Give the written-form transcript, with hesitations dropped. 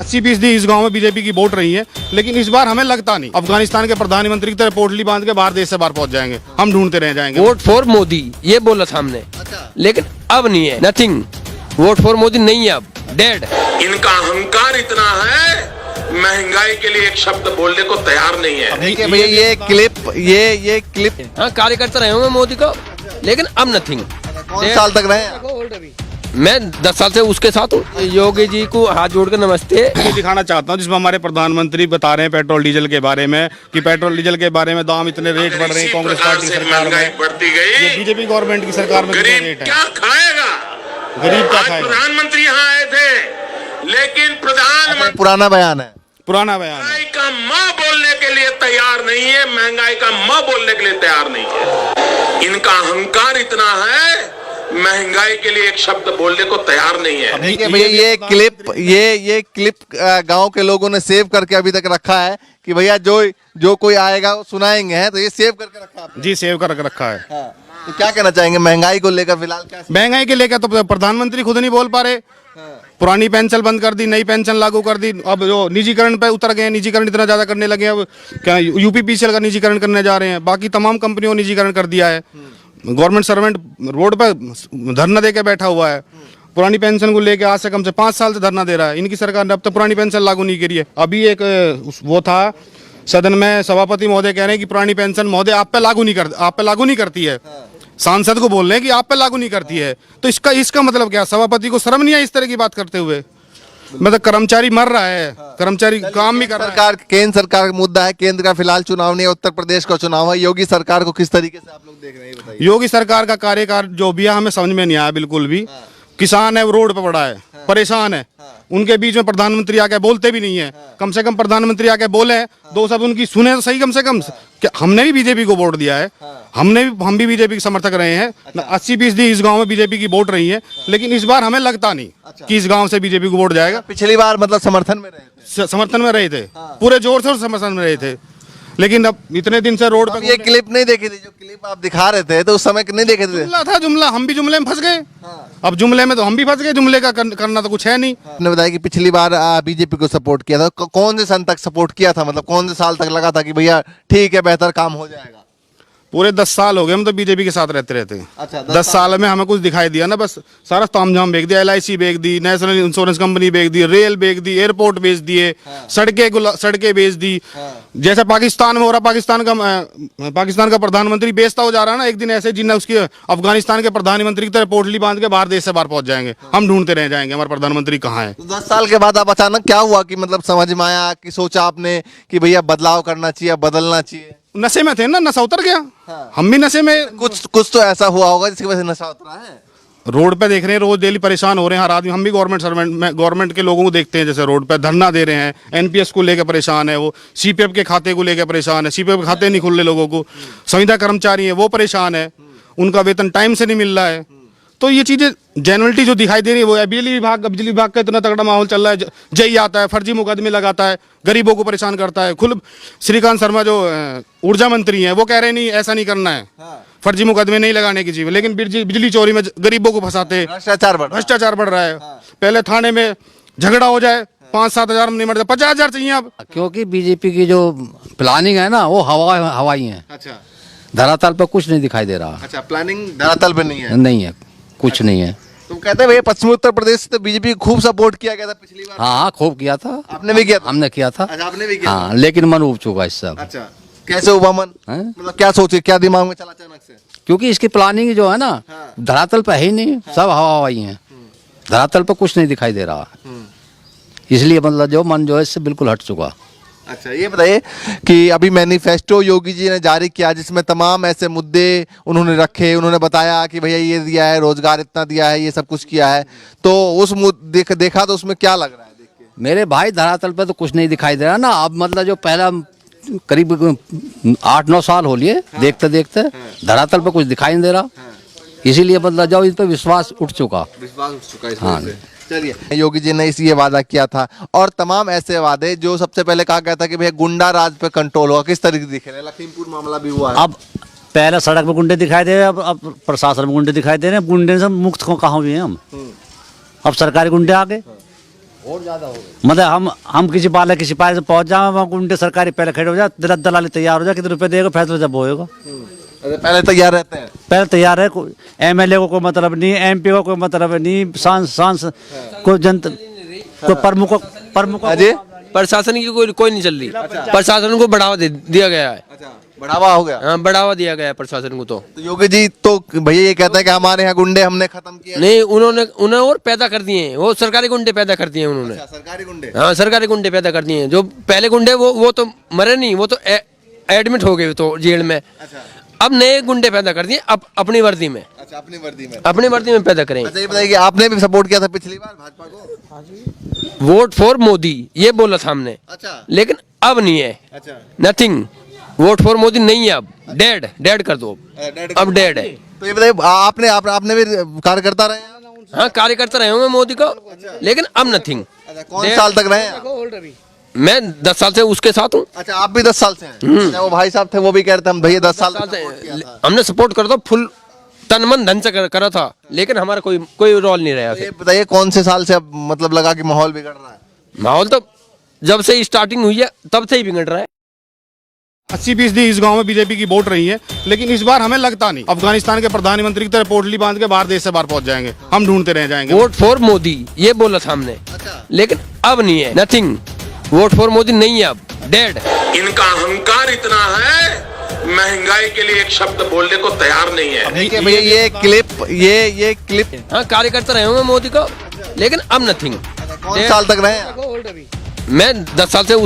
80% इस गांव में बीजेपी की वोट रही है, लेकिन इस बार हमें लगता नहीं अफगानिस्तान के प्रधानमंत्री की तरह पोटली बांध के बाहर देश से बाहर पहुंच जाएंगे। हम ढूंढते रह जाएंगे। वोट फॉर मोदी ये बोला था हमने, लेकिन अब नहीं है, नथिंग। वोट फॉर मोदी नहीं है, अब डेड। इनका अहंकार इतना है, महंगाई के लिए एक शब्द बोलने को तैयार नहीं है। देखिए भैया ये क्लिप हाँ, कार्यकर्ता रहे होंगे मोदी का, लेकिन अब नथिंग। कौन साल तक रहे हैं? मैं 10 साल से उसके साथ हूँ। योगी जी को हाथ जोड़ कर नमस्ते। ये दिखाना चाहता हूँ जिसमें हमारे प्रधानमंत्री बता रहे हैं पेट्रोल डीजल के बारे में कि पेट्रोल डीजल के बारे में दाम इतने रेट बढ़ रहे हैं। कांग्रेस पार्टी सरकार में बढ़ती गई, बीजेपी गवर्नमेंट की सरकार में कितने गरीब रेट है? क्या खाएगा? गरीब क्या आज खाएगा? प्रधानमंत्री यहाँ आए थे, लेकिन प्रधानमंत्री पुराना बयान है। पुराना बयान है। महंगाई का माँ बोलने के लिए तैयार नहीं है, महंगाई का माँ बोलने के लिए तैयार नहीं है। इनका अहंकार इतना है, महंगाई के लिए एक शब्द बोलने को तैयार नहीं है। देखिए भैया ये क्लिप गांव के लोगों ने सेव करके अभी तक रखा है कि भैया जो कोई आएगा वो सुनाएंगे हैं, तो ये सेव करके रखा है। जी सेव कर रखा है। हाँ। तो क्या कहना चाहेंगे महंगाई को लेकर फिलहाल? क्या महंगाई के लेकर तो प्रधानमंत्री खुद नहीं बोल पा रहे। पुरानी पेंशन बंद कर दी, नई पेंशन लागू कर दी। अब जो निजीकरण पे उतर गए, निजीकरण इतना ज्यादा करने लगे। अब क्या यूपीपीसीएल का निजीकरण करने जा रहे हैं, बाकी तमाम कंपनियों ने निजीकरण कर दिया है। गवर्नमेंट सर्वेंट रोड पर धरना दे के बैठा हुआ है। पुरानी पेंशन को लेके आज से कम से 5 साल से धरना दे रहा है। इनकी सरकार ने अब तक पुरानी पेंशन लागू नहीं करी है। अभी एक वो था सदन में, सभापति महोदय कह रहे हैं कि पुरानी पेंशन महोदय आप पे लागू नहीं करती है। सांसद को बोल रहे हैं कि आप पे लागू नहीं करती है, तो इसका मतलब क्या? सभापति को शर्म नहीं आई इस तरह की बात करते हुए? मतलब कर्मचारी मर रहा है, कर्मचारी काम भी कर रहा है। केंद्र सरकार का मुद्दा है। केंद्र का फिलहाल चुनाव नहीं है, उत्तर प्रदेश का चुनाव है। योगी सरकार को किस तरीके से आप लोग देख रहे हैं, बताइए। योगी सरकार का कार्यकाल जो भी है हमें समझ में नहीं आया बिल्कुल भी। किसान है वो रोड पे पड़ा है, परेशान है। उनके बीच में प्रधानमंत्री आके बोलते भी नहीं है। कम से कम प्रधानमंत्री आके बोले, दो शब्द उनकी सुने तो सही। कम से कम हमने भी बीजेपी को वोट दिया है, हम भी बीजेपी के समर्थक रहे हैं। 80% इस गांव में बीजेपी की वोट रही है, लेकिन इस बार हमें लगता नहीं कि इस गांव से बीजेपी को वोट जाएगा। पिछली बार मतलब समर्थन में रहे थे, पूरे जोर से समर्थन में रहे थे, लेकिन अब इतने दिन से रोड पर ये क्लिप नहीं देखी थी, जो क्लिप आप दिखा रहे थे तो उस समय नहीं देखे थे। जुमला था, जुमला। हम भी जुमले में फंस गए। अब जुमले में तो हम भी फंस गए, जुमले का करना तो कुछ है नहीं। आपने बताया कि पिछली बार बीजेपी को सपोर्ट किया था, कौन से सन तक सपोर्ट किया था? मतलब कौन से साल तक लगा था कि भैया ठीक है, बेहतर काम हो जाएगा? पूरे 10 साल हो गए हम तो बीजेपी के साथ रहते। अच्छा, 10 साल में हमें कुछ दिखाई दिया ना? बस सारा तामझाम बेच दिया। LIC बेच दी, नेशनल इंश्योरेंस कंपनी बेच दी, रेल बेच दी, एयरपोर्ट बेच दिए, सड़कें बेच दी। जैसे पाकिस्तान में हो रहा, पाकिस्तान का प्रधानमंत्री बेचता हो जा रहा है ना। एक दिन ऐसे जिन्ना उसकी अफगानिस्तान के प्रधानमंत्री की तरह पोटली बांध के बाहर देश से बाहर पहुंच जाएंगे। हम ढूंढते रह जाएंगे हमारे प्रधानमंत्री कहाँ है। 10 साल के बाद आप अचानक क्या हुआ कि मतलब समझ में आया कि सोचा आपने कि भैया बदलाव करना चाहिए, बदलना चाहिए? नशे में थे ना, नशा उतर गया। हम भी नशे में। कुछ तो ऐसा हुआ होगा जिसकी वजह से नशा उतरा है। रोड पे देख रहे हैं, रोज डेली परेशान हो रहे हैं हर आदमी। हम भी गवर्नमेंट के लोगों को देखते हैं, जैसे रोड पे धरना दे रहे हैं। NPS को लेकर परेशान है, वो CPF के खाते को लेकर परेशान है। CPF के खाते नहीं खुल रहे लोगों को। संविदा कर्मचारी है वो परेशान है, उनका वेतन टाइम से नहीं मिल रहा है। तो ये चीजें जेनुअलिटी जो दिखाई दे रही है वो है। बिजली विभाग का इतना तगड़ा माहौल चल रहा है। जय आता है, फर्जी मुकदमे लगाता है, गरीबों को परेशान करता है। खुद श्रीकांत शर्मा जो ऊर्जा मंत्री हैं वो कह रहे नहीं, ऐसा नहीं करना है, फर्जी मुकदमे नहीं लगाने की चाहिए। लेकिन बिजली चोरी में गरीबों को फंसाते, भ्रष्टाचार बढ़ रहा है। पहले थाने में झगड़ा हो जाए 5-7 हजार में नहीं मरते, 50 हजार चाहिए अब। क्योंकि बीजेपी की जो प्लानिंग है ना वो हवाई है। अच्छा, धरातल पर कुछ नहीं दिखाई दे रहा। अच्छा, प्लानिंग धरातल पे नहीं है। नहीं है, कुछ नहीं है। तो कहते हैं भैया पश्चिमी उत्तर प्रदेश से तो बीजेपी खूब सपोर्ट किया गया था पिछली बार। हाँ, खूब किया था। आपने भी किया था? हमने किया था। अच्छा, आपने भी किया हाँ, लेकिन मन उब चुका इस सब। अच्छा, कैसे उबा मन? मतलब क्या सोचे, क्या दिमाग में चला अचानक से? क्योंकि इसकी प्लानिंग जो है ना धरातल पर है ही नहीं, सब हवाई है। धरातल पर कुछ नहीं दिखाई दे रहा, इसलिए मतलब जो मन जो है इससे बिल्कुल हट चुका। अच्छा, ये बताइए कि अभी मैनिफेस्टो योगी जी ने जारी किया जिसमें तमाम ऐसे मुद्दे उन्होंने रखे। उन्होंने बताया कि भैया ये दिया है, रोजगार इतना दिया है, ये सब कुछ किया है। तो उस देखा तो उसमें क्या लग रहा है देख के? मेरे भाई धरातल पर तो कुछ नहीं दिखाई दे रहा ना। अब मतलब जो पहला करीब 8-9 साल हो लिए देखते देखते धरातल पर कुछ दिखाई नहीं दे रहा, इसीलिए मतलब जो इन पर विश्वास उठ चुका हाँ। चलिए, योगी जी ने ये वादा किया था और तमाम ऐसे वादे जो सबसे पहले कहा गया था कि भैया गुंडा राज पे कंट्रोल होगा, किस तरीके दिख रहे हैं? लखीमपुर मामला भी हुआ है। अब पहले सड़क पे गुंडे दिखाई दे रहे हैं, अब प्रशासन में गुंडे दिखाई दे रहे हैं। गुंडे से मुक्त कहाँ हुए हैं हम? अब सरकारी गुंडे आ गए। और ज्यादा हो गए। मतलब हम किसी पाले किसी पाले से पहुंच जाए, वहाँ गुंडे सरकारी पहले खड़े हो जाए, दलाली तैयार हो जाए, कितने रुपए देगा फैसला जब होएगा। पहले तैयार रहते हैं। पहले तैयार है, एमएलए को कोई मतलब नहीं, एमपी को कोई मतलब नहीं, सांसद कोई जनता कोई प्रमुख अजय प्रशासन की कोई नहीं चल रही। प्रशासन को बढ़ावा दिया गया है। बढ़ावा हो गया। हाँ, बढ़ावा दिया गया है प्रशासन को। तो योगी जी तो भैया ये कहते हैं कि हमारे यहाँ गुंडे हमने खत्म किया। नहीं, उन्होंने और पैदा कर दिए हैं। वो सरकारी गुंडे पैदा कर दिए हैं उन्होंने। सरकारी गुंडे। हाँ, सरकारी गुंडे पैदा कर दिए हैं। जो पहले गुंडे वो तो मरे नहीं, वो तो एडमिट हो गए तो जेल में। अब नए गुंडे पैदा कर दिए अपनी वर्दी में। अच्छा, अपनी वर्दी में पैदा करें। अच्छा, ये बताइए कि आपने भी सपोर्ट किया था पिछली बार भाजपा को? वोट फॉर मोदी ये बोला था हमने। अच्छा। लेकिन अब नहीं है। अच्छा। नथिंग। वोट फॉर मोदी नहीं है। अब डेड कर दो। अब डेड है। तो ये बताइए आपने भी कार्यकर्ता रहे हैं? हाँ, कार्यकर्ता रहे होंगे मोदी को, लेकिन अब नथिंग। कौन साल तक रहे हैं? मैं 10 साल से उसके साथ हूँ। अच्छा, आप भी 10 साल से हैं? अच्छा, वो भाई साहब थे वो भी कह रहे थे हम भैया 10 साल तक support किया था। हमने सपोर्ट करा था, फुल तन मन धन से करा था, लेकिन हमारा कोई रोल नहीं रहा। ये बताइए कौन से साल से अब मतलब लगा कि माहौल बिगड़ रहा है? माहौल तो जब से स्टार्टिंग हुई है तब से ही बिगड़ रहा है। 80% इस गांव में बीजेपी की वोट रही है, लेकिन इस बार हमें लगता नहीं अफगानिस्तान के प्रधानमंत्री की तरह पोटली बांध के बाहर देश से बाहर पहुंच जाएंगे। हम ढूंढते रह जाएंगे। वोट फॉर मोदी ये बोला था हमने। लेकिन अब नहीं है। नथिंग। वोट फॉर मोदी नहीं है। अब डेड। इनका अहंकार इतना है, महंगाई के लिए एक शब्द बोलने को तैयार नहीं है। देखिए भैया ये क्लिप हाँ, कार्यकर्ता रहे होंगे मोदी को, लेकिन अब नथिंग। कौन साल तक रहे हैं? मैं 10 साल से